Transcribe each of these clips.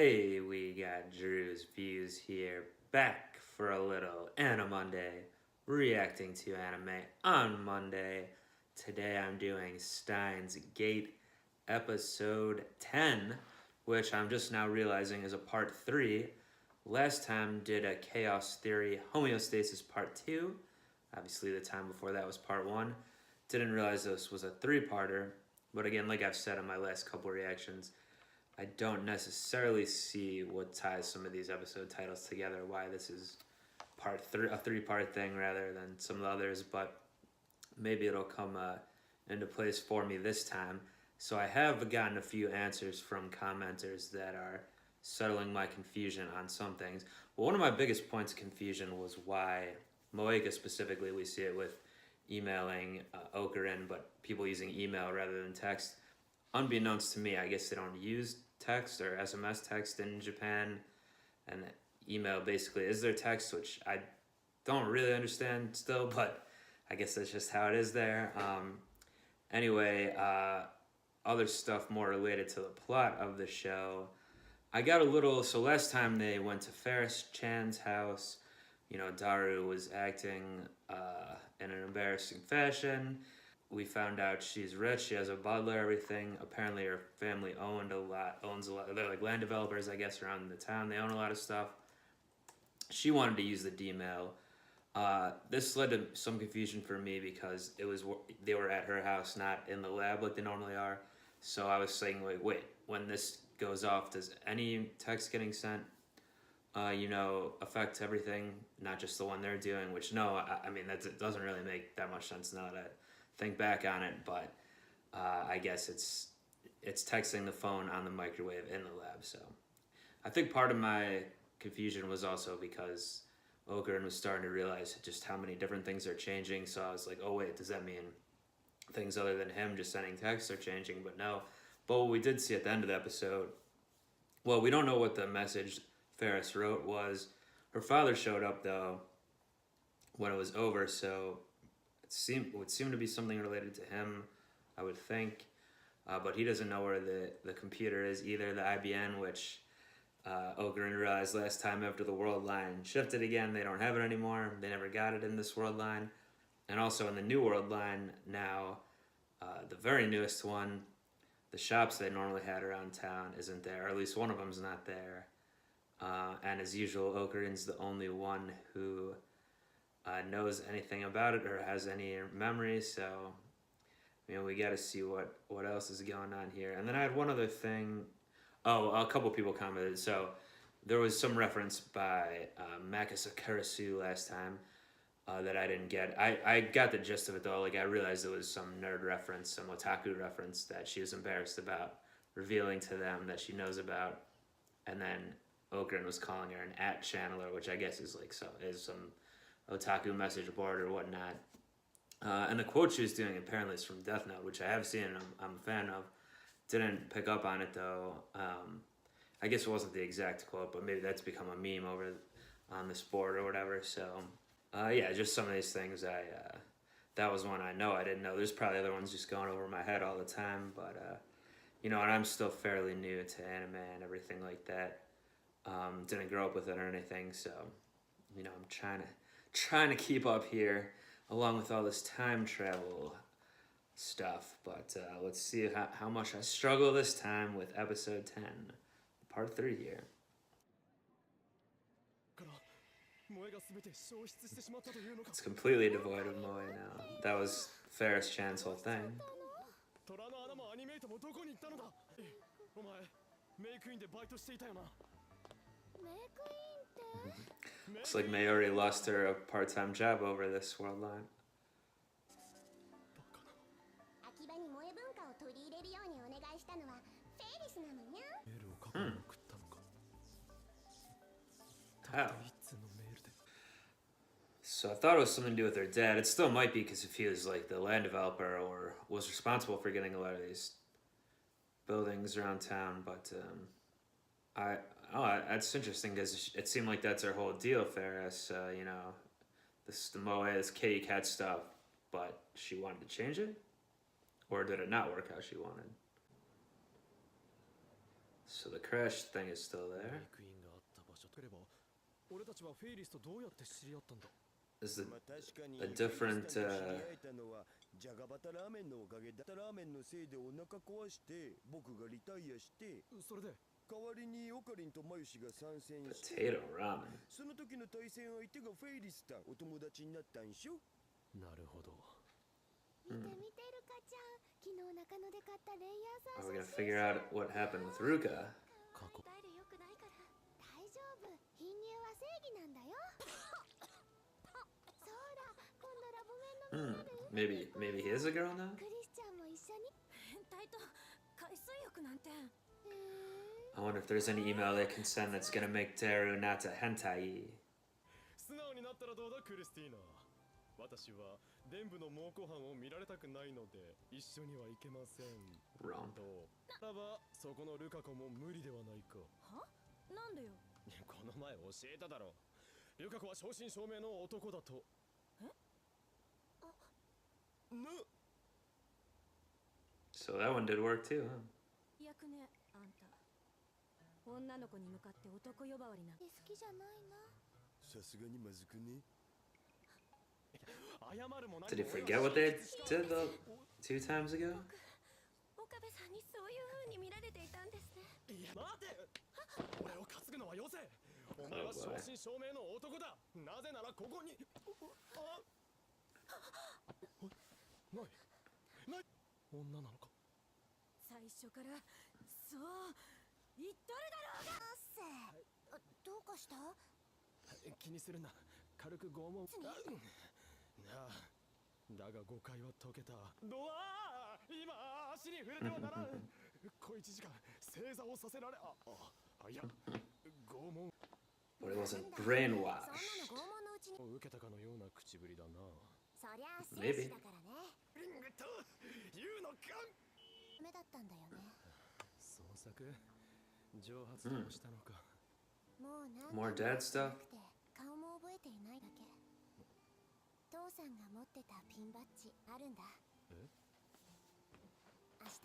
Hey, we got Drewz Viewz here, back for a little Anime Monday, reacting to anime on Monday. Today I'm doing Steins Gate episode 10, which I'm just now realizing is a part 3. Last time did a Chaos Theory Homeostasis part 2. Obviously the time before that was part 1. Didn't realize this was a 3-parter, but again, like I've said in my last couple reactions, I don't necessarily see what ties some of these episode titles together, why this is a 3-part thing rather than some of the others, but maybe it'll come into place for me this time. So I have gotten a few answers from commenters that are settling my confusion on some things. Well, one of my biggest points of confusion was why Moeka specifically, we see it with emailing Okarin, but people using email rather than text. Unbeknownst to me, I guess they don't use text or SMS text in Japan, and email basically is their text, which I don't really understand still, but I guess that's just how it is there. Anyway, other stuff more related to the plot of the show. I got a little, so last time they went to Ferris-chan's house, you know, Daru was acting in an embarrassing fashion. We found out she's rich, she has a butler, everything. Apparently her family owns a lot. They're like land developers, I guess, around the town. They own a lot of stuff. She wanted to use the D-mail. This led to some confusion for me because they were at her house, not in the lab like they normally are. So I was saying, like, wait, when this goes off, does any text getting sent, affect everything, not just the one they're doing? Which, no, I mean, it doesn't really make that much sense now that I think back on it, but I guess it's texting the phone on the microwave in the lab. So I think part of my confusion was also because Okarin was starting to realize just how many different things are changing. So I was like, oh wait, does that mean things other than him just sending texts are changing? But no. But what we did see at the end of the episode, well, we don't know what the message Ferris wrote was. Her father showed up though when it was over, so it would seem to be something related to him, I would think, but he doesn't know where the computer is either, the IBN, which Okarin realized last time after the world line shifted again. They don't have it anymore. They never got it in this world line. And also in the new world line now, the very newest one, the shops they normally had around town isn't there, or at least one of them's not there. And as usual, Okarin's the only one who knows anything about it or has any memories. So we got to see what else is going on here. And then I had one other thing. Oh, a couple people commented. So there was some reference by Makasa Karasu last time that I didn't get. I got the gist of it though. Like, I realized it was some nerd reference, some otaku reference that she was embarrassed about revealing to them that she knows about. And then Okarin was calling her an @channeler, which I guess is like some otaku message board or whatnot. And the quote she was doing apparently is from Death Note, which I have seen and I'm a fan of. Didn't pick up on it though. I guess it wasn't the exact quote, but maybe that's become a meme over on this board or whatever. So yeah, just some of these things that was one I know I didn't know. There's probably other ones just going over my head all the time, but and I'm still fairly new to anime and everything like that. Didn't grow up with it or anything, so I'm trying to keep up here along with all this time travel stuff, but let's see how much I struggle this time with episode 10, part 3 here. It's completely devoid of Moe now. That was Ferris-chan's whole thing. Looks like Mayuri lost her a part-time job over this world line. Oh. So I thought it was something to do with her dad. It still might be, because if he was like the land developer or was responsible for getting a lot of these buildings around town, but that's interesting because it seemed like that's her whole deal, Ferris. The Moe, this kitty cat stuff, but she wanted to change it, or did it not work how she wanted? So the crash thing is still there. This is a different じゃがバタラーメンのおかげだ。ラーメンのせいでお腹壊して僕がリタイアして、それで代わりにオカリンとマユシが参戦して、 potato ramen. その時の対戦相手がフェイリスター、お友達になったんしょ。なるほど。見て見てルカちゃん、昨日中野で買ったレイヤーさん。 Are we gonna figure out what happened with Ruka? 答えでよくないから大丈夫。貧乳は正義なんだよ。そうだ、今度ラボメンの Maybe he is a girl now? クリスチャンも一緒に。変態と海水浴なんて。I wonder if there's any email they can send that's gonna make Teru not a hentai. 素直になったらどうだクリスティーナ。私は伝部の猛虎犯を見られたくないので一緒には行けません。Wrong. ならばそこのルカ子も無理ではないか。は？なんでよ。この前教えただろう。ルカ子は正真正銘の男だと。え？な。So that one did work too, huh? 役ね、あんた。女の子に向かって男呼ばわりな。好きじゃないな。さすがにまずくね。Did he forget what they did the 2 times ago? 岡部さんにそういう風に見られていたんですね。いや待て。俺を担ぐのはよせ。お前は正真正銘の男だ。なぜならここに。ない女なのか。最初からそう言っとるだろうが。どうかした？気にするな。軽く拷問。だが誤解は解けた。ドアー今足に触れてはならん。小1時間正座をさせられ。いや拷問。 But it wasn't brainwashed. 受けたかのような口ぶりだな。そりゃ戦士だからね。というのか。目だったんだよね。創作蒸発としたのか。もう何 More dad stuff? 顔も覚えていないだけ。父さんが持ってたピンバッジあるんだ。明日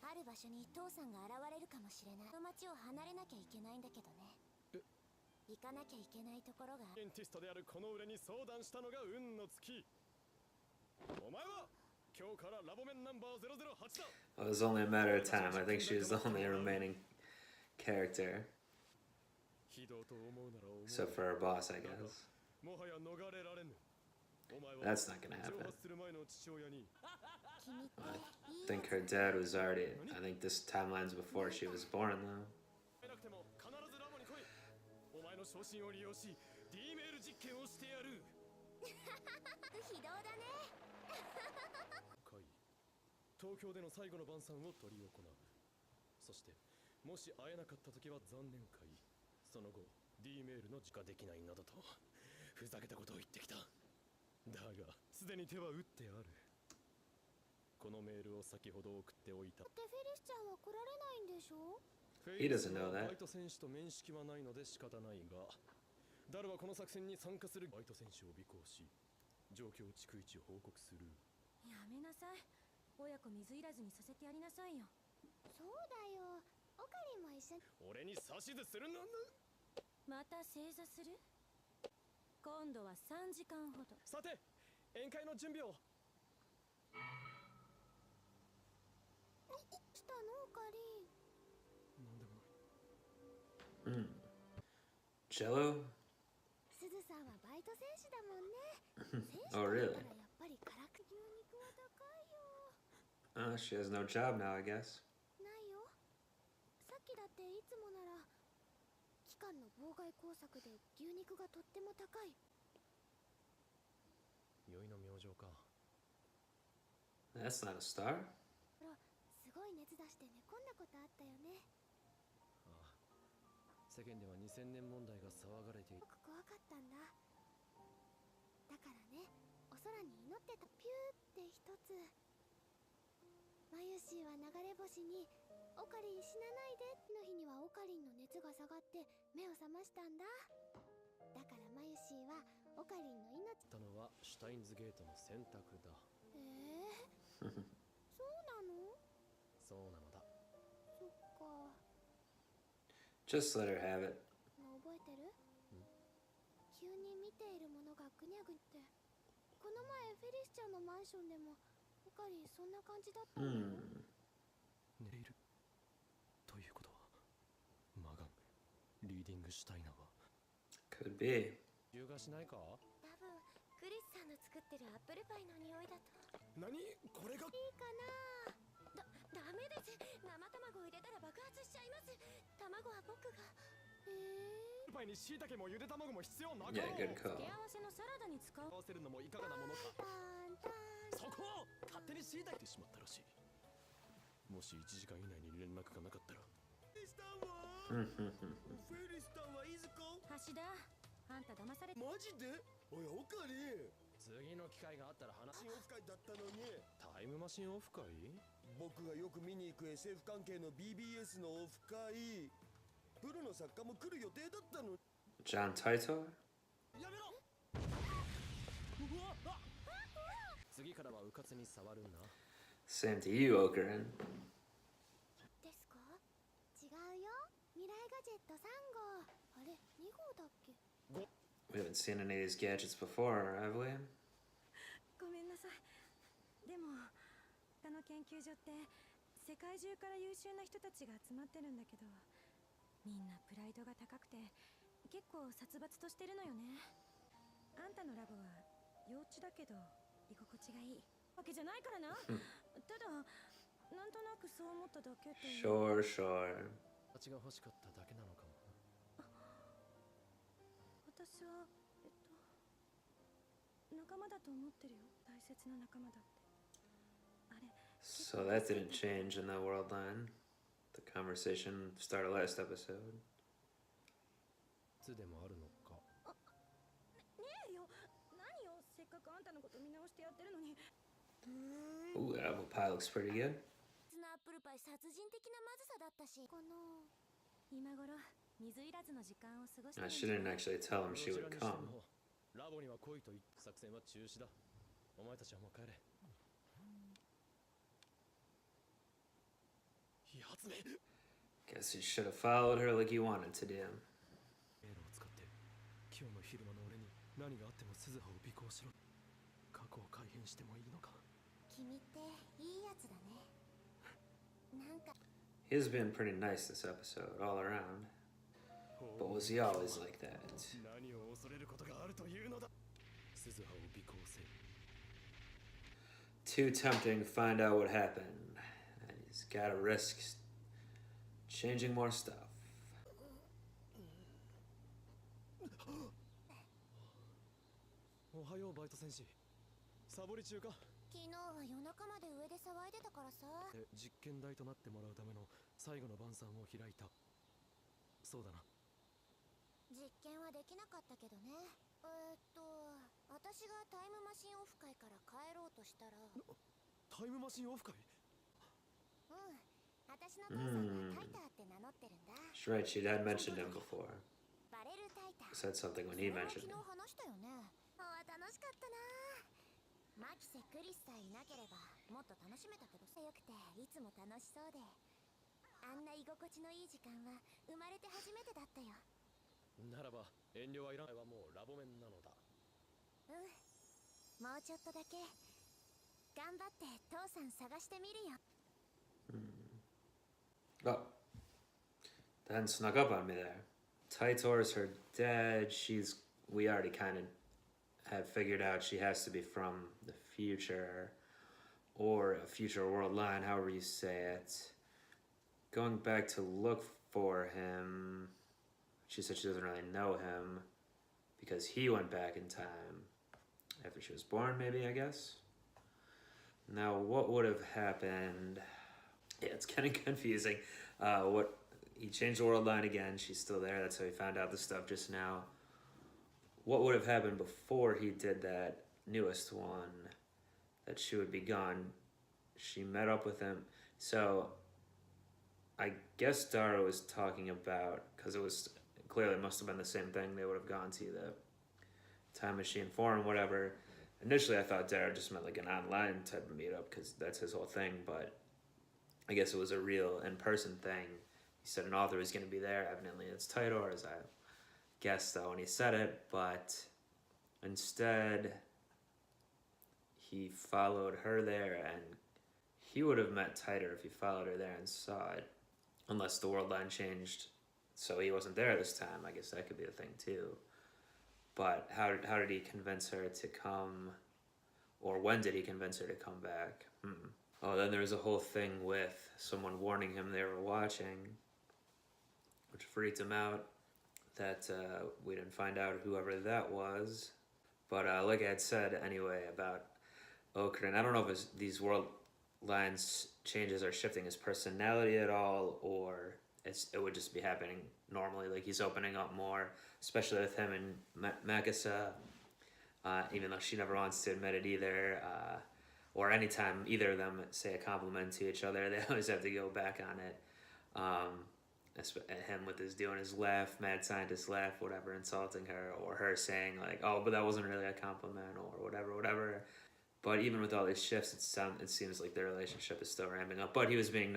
ある場所に父さんが現れるかもしれない。この町を離れなきゃいけないんだけどね。行かなきゃいけないところが。エンティストであるこの俺に相談したのが運の月。お前は今日からラボメンナンバー008だ。 It was only a matter of time. I think she was the only remaining character. Except for her boss, I guess. That's not gonna happen. I think her dad was already. I think this timeline's before she was born, though. 東京での最後の晩餐を執り行う。そしてもし会えなかった時は残念会。その後 D メールの時化できないなどとふざけたことを言ってきた。だがすでに手は打ってある。このメールを先ほど送っておいた。フェリスちゃんは来られないんでしょ。 He doesn't know that. バイト選手と面識はないので仕方ないが、ダルはこの作戦に参加するバイト選手を尾行し、状況を逐一報告する。やめなさい。親子水入らずにさせてやりなさいよ。そうだよ。オカリンも一緒に。俺に指図するの。また正座する？今度は3時間ほど。さて、宴会の準備を。したのオカリン。なんでもない。Jello? すずさんはバイト選手だもんね。選手 Oh, だ really? からやっぱり辛く牛肉は高いよ。She has no job now, I guess. ないよ。さっきだっていつもなら機関の妨害工作で牛肉がとっても高い。酔いの明星か。That's not a star. すごい熱出して寝込んだことあったよね。ああ、世間では2000年問題が騒がれている。僕怖かったんだ。だからね、お空に祈ってた。ピューって一つ。マユシーは流れ星に「オカリン死なないで」の日にはオカリンの熱が下がって目を覚ましたんだ。だからマユシーはオカリンの命。たのはシュタインズゲートの選択だ。そうなの？そうなのだ。そっか。Just let her have it. もう覚えてる？急に見ているものがぐにゃぐにゃって。この前フェリスちゃんのマンションでもオカリンそんな感じだったのよ。寝ているということはマガンリーディングシュタイナーは Could be. 優雅しないか？多分クリスさんの作ってるアップルパイの匂いだと。何これがいいかな？ダメです。生卵を入れたら爆発しちゃいます。卵は僕が。パイに椎茸もゆで卵も必要なかろう。 Yeah, good 付 call. け合わせのサラダに使う。合わせるのもいかがなものか。タンタン。そこを勝手に椎茸てしまったらしい。もし1時間以内に連絡がなかったら。フェリスタンはいずこ？橋田、あんた騙され。マジで？おいオカリン。次の機会があったら話。マシンオフ会だったのに。タイムマシンオフ会？僕がよく見に行く SF 関係の BBS のオフ会。プロの作家も来る予定だったの。John Titor? やめろ。次からはうかつに触るんな。 Same to you, Okarin. ですか？違うよ。未来ガジェット3号。あれ、2号だっけ？ We haven't seen any of these gadgets before, have we? ごめんなさい。でも他の研究所って世界中から優秀な人たちが集まってるんだけど、みんなプライドが高くて結構殺伐としてるのよね。あんたのラボは幼稚だけど居心地がいいわけじゃないからな。ただなんとなくそう思っただけで。 Sure, sure. 形が欲しかっただけなのかも。私は仲間だと思ってるよ。大切な仲間だって。あれ So that didn't change in the world line. The conversation started last episode. いつでもあるのか。ねえよ、何よ、せっかくあんたのこと見直してやってるのに。 Ooh, that apple pie looks pretty good. スナップルパイ殺人的なまずさだったし。この今頃水いらずの時間を過ごして Now, るん she じゃ didn't ない？ actually tell him she どち would らにして come. もラボには来いと言った作戦は中止だ。お前たちはもう帰れ。やつめ。 Guess you should have followed her like you wanted to do. 迷路を使って今日の昼間の俺に何があっても鈴葉を尾行しろ。過去を改変してもいいのか。君っていいやつだね。なんか He's been pretty nice this episode, all around. But was he always like that? 何を恐れることがあるというのだ。鈴葉を尾行せ。 Too tempting to find out what happened. And he's gotta risk changing more stuff. おはようバイト戦士。サボり中か。昨日は夜中まで上で騒いでたからさ。実験台となってもらうための最後の晩餐を開いた。そうだな。実験はできなかったけどね。私がタイムマシンオフ会から帰ろうとしたら。タイムマシンオフ会？うん。私の父さんがタイターって名乗ってるんだ。She's right, she had mentioned him before. バレルタイター。 Said something when he mentioned 昨 him. 日話したよね。楽しかったな。マキセ・クリスさえいなければもっと楽しめたけどさ。よくていつも楽しそうで、あんな居心地のいい時間は生まれて初めてだったよ。ならば遠慮はいらない。はもうラボ面なのだ。うん、もうちょっとだけ頑張って父さん探してみるよ。 Oh. That snuck up on me there. Titor's her dad. We already kind of have figured out she has to be from the future. Or a future world line, however you say it. Going back to look for him. She said she doesn't really know him. Because he went back in time. After she was born, maybe, I guess. Now, what would have happened? Yeah, it's kind of confusing. He changed the world line again. She's still there. That's how he found out the stuff just now. What would have happened before he did that newest one? That she would be gone. She met up with him. So, I guess Dara was talking about, because it was clearly must have been the same thing. They would have gone to the time machine forum, whatever. Initially, I thought Dara just meant like an online type of meetup, because that's his whole thing, but I guess it was a real in-person thing he said an author was going to be there. Evidently it's Titor, as I guessed when he said it, but instead he followed her there, and he would have met Titor if he followed her there and saw it, unless the world line changed so he wasn't there this time. I guess that could be a thing too. But how did he convince her to come, or when did he convince her to come back? Oh, then there was a whole thing with someone warning him they were watching, which freaked him out. That we didn't find out whoever that was. But like I had said anyway about Okarin, I don't know if these world lines changes are shifting his personality at all, or it would just be happening normally. Like he's opening up more, especially with him and Makasa, even though she never wants to admit it either. Or anytime either of them say a compliment to each other, they always have to go back on it. Him with doing his laugh, mad scientist laugh, whatever, insulting her, or her saying like, "Oh, but that wasn't really a compliment," or whatever. But even with all these shifts, it seems like their relationship is still ramping up. But he's been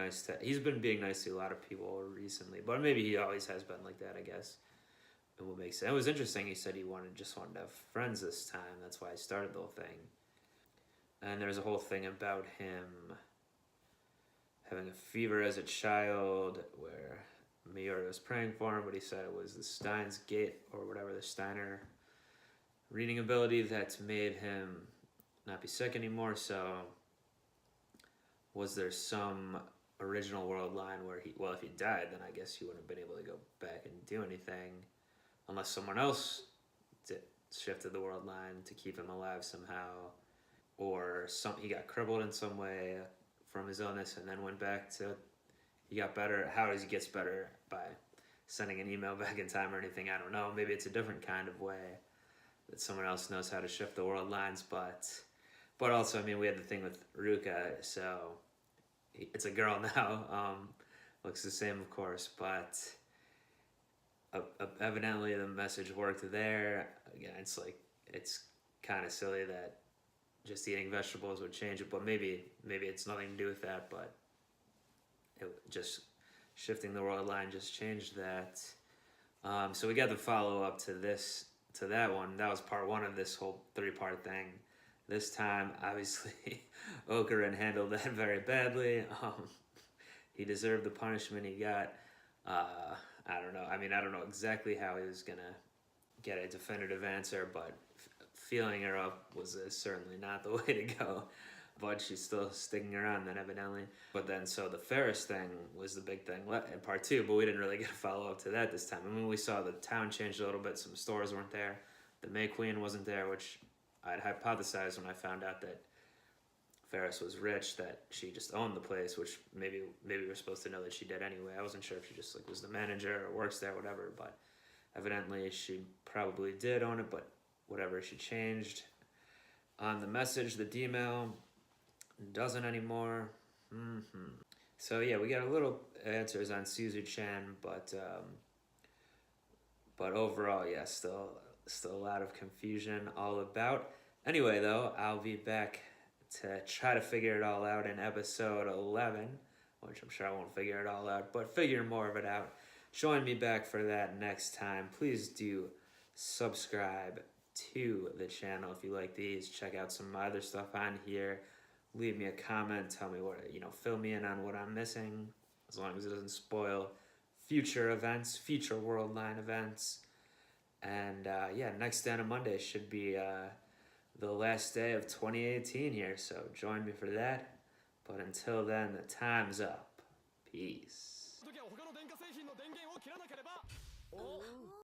being nice to a lot of people recently. But maybe he always has been like that, I guess. It would make sense. It was interesting. He said he just wanted to have friends this time. That's why he started the whole thing. And there's a whole thing about him having a fever as a child, where Miura was praying for him, but he said it was the Steins gate, or whatever, the Steiner reading ability that's made him not be sick anymore. So was there some original world line where if he died, then I guess he wouldn't have been able to go back and do anything, unless someone else shifted the world line to keep him alive somehow, or he got crippled in some way from his illness and then went back to, he got better. How does he gets better? By sending an email back in time or anything? I don't know. Maybe it's a different kind of way that someone else knows how to shift the world lines. But also, I mean, we had the thing with Ruka, so it's a girl now. Looks the same, of course, but evidently the message worked there. Again, it's kind of silly that just eating vegetables would change it, but maybe it's nothing to do with that, but just shifting the world line just changed that. So we got the follow-up to that one. That was part one of this whole 3-part thing. This time, obviously, Okarin handled that very badly. He deserved the punishment he got. I don't know. I mean, I don't know exactly how he was going to get a definitive answer, but feeling her up was certainly not the way to go. But she's still sticking around then, evidently. But then, so the Ferris thing was the big thing in part 2, but we didn't really get a follow-up to that this time. I mean, we saw the town changed a little bit. Some stores weren't there. The May Queen wasn't there, which I'd hypothesized when I found out that Ferris was rich, that she just owned the place, which maybe we're supposed to know that she did anyway. I wasn't sure if she just was the manager or works there, whatever, but evidently she probably did own it, but whatever, she changed on the message, the D-mail, doesn't anymore. So yeah, we got a little answers on Suzu-chan, but overall, yeah, still a lot of confusion all about. Anyway, though, I'll be back to try to figure it all out in episode 11, which I'm sure I won't figure it all out, but figure more of it out. Join me back for that next time. Please do subscribe to the channel if you like these. Check out some other stuff on here. Leave me a comment. Tell me what, fill me in on what I'm missing, as long as it doesn't spoil future events, future world line events. And yeah, next day on Monday should be the last day of 2018 here, so join me for that. But until then, the time's up. Peace.